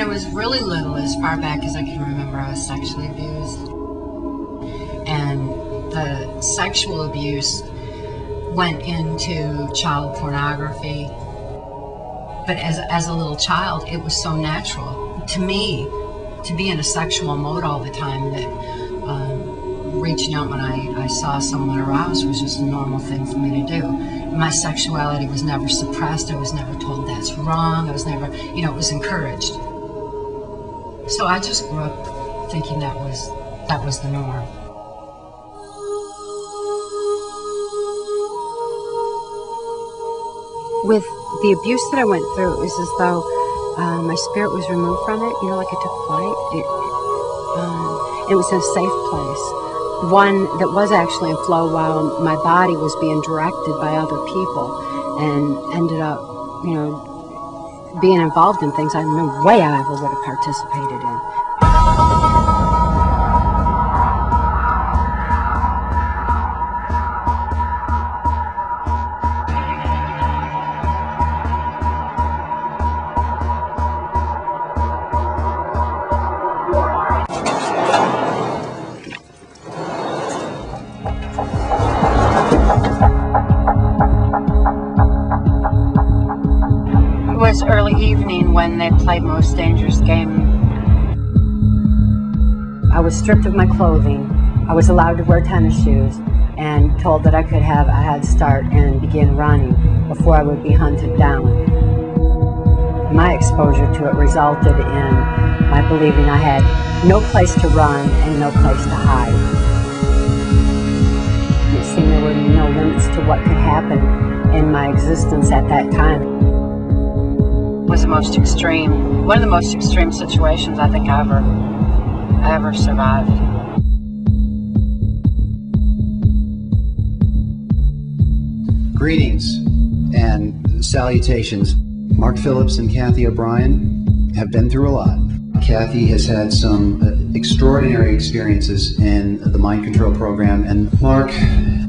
I was really little, as far back as I can remember, I was sexually abused. And the sexual abuse went into child pornography. But as a little child, it was so natural to me to be in a sexual mode all the time that reaching out when I saw someone aroused was just a normal thing for me to do. My sexuality was never suppressed. I was never told that's wrong. I was never, you know, it was encouraged. So I just grew up thinking that was the norm. With the abuse that I went through, it was as though my spirit was removed from it, you know, like it took flight. It was in a safe place, one that was actually in flow while my body was being directed by other people, and ended up, you know, being involved in things I no way I ever would have participated in. It was early evening when they played Most Dangerous Game. I was stripped of my clothing. I was allowed to wear tennis shoes and told that I could have a head start and begin running before I would be hunted down. My exposure to it resulted in my believing I had no place to run and no place to hide. It seemed there were no limits to what could happen in my existence at that time. Was the most extreme, one of the most extreme situations I think I ever survived. Greetings and salutations. Mark Phillips and Cathy O'Brien have been through a lot. Cathy has had some extraordinary experiences in the mind control program, and Mark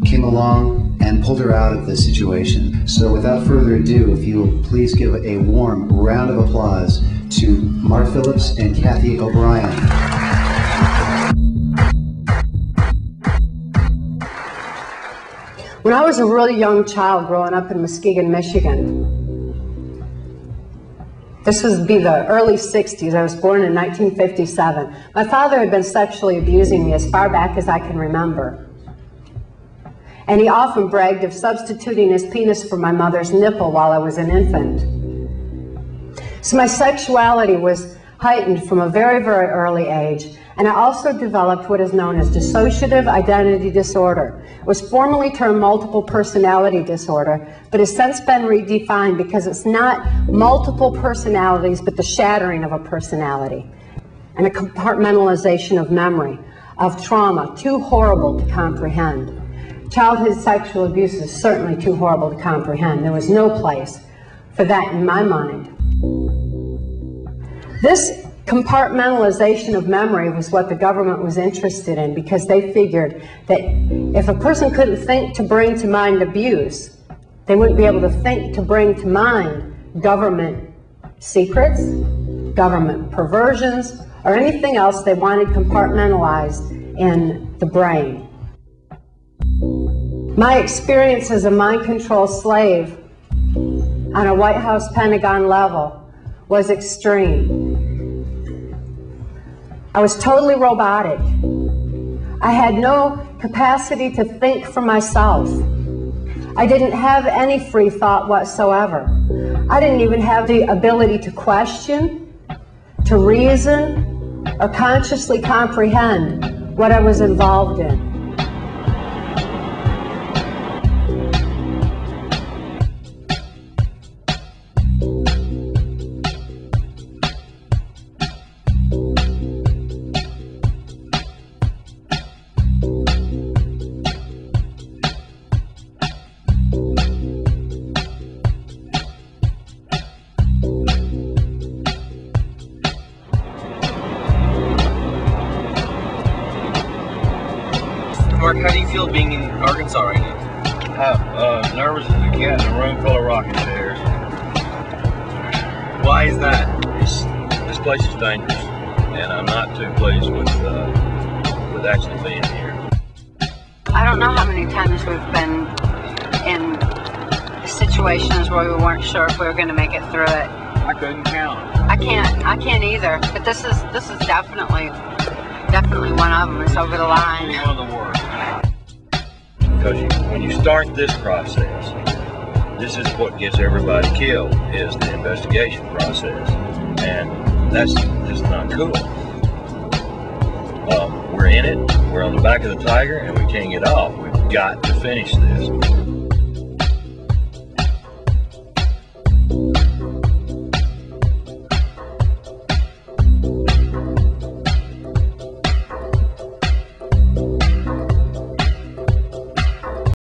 came along and pulled her out of the situation. So without further ado, if you will please give a warm round of applause to Mark Phillips and Cathy O'Brien. When I was a really young child growing up in Muskegon, Michigan, this would be the early 60s. I was born in 1957. My father had been sexually abusing me as far back as I can remember. And he often bragged of substituting his penis for my mother's nipple while I was an infant. So my sexuality was heightened from a very, very early age. And I also developed what is known as dissociative identity disorder. It was formerly termed multiple personality disorder, but has since been redefined because it's not multiple personalities, but the shattering of a personality and a compartmentalization of memory, of trauma, too horrible to comprehend. Childhood sexual abuse is certainly too horrible to comprehend. There was no place for that in my mind. This compartmentalization of memory was what the government was interested in, because they figured that if a person couldn't think to bring to mind abuse, they wouldn't be able to think to bring to mind government secrets, government perversions, or anything else they wanted compartmentalized in the brain. My experience as a mind control slave on a White House Pentagon level was extreme. I was totally robotic. I had no capacity to think for myself. I didn't have any free thought whatsoever. I didn't even have the ability to question, to reason, or consciously comprehend what I was involved in. Mark, how do you feel being in Arkansas right now? Nervous as a cat in a room full of rocking chairs. Why is that? This place is dangerous, and I'm not too pleased with actually being here. I don't know how many times we've been in situations where we weren't sure if we were going to make it through it. I couldn't count. I can't either. But this is definitely one of them. It's over the line. One of the worst. Because when you start this process, this is what gets everybody killed, is the investigation process, and that's just not cool. We're in it. We're on the back of the tiger, and we can't get off. We've got to finish this.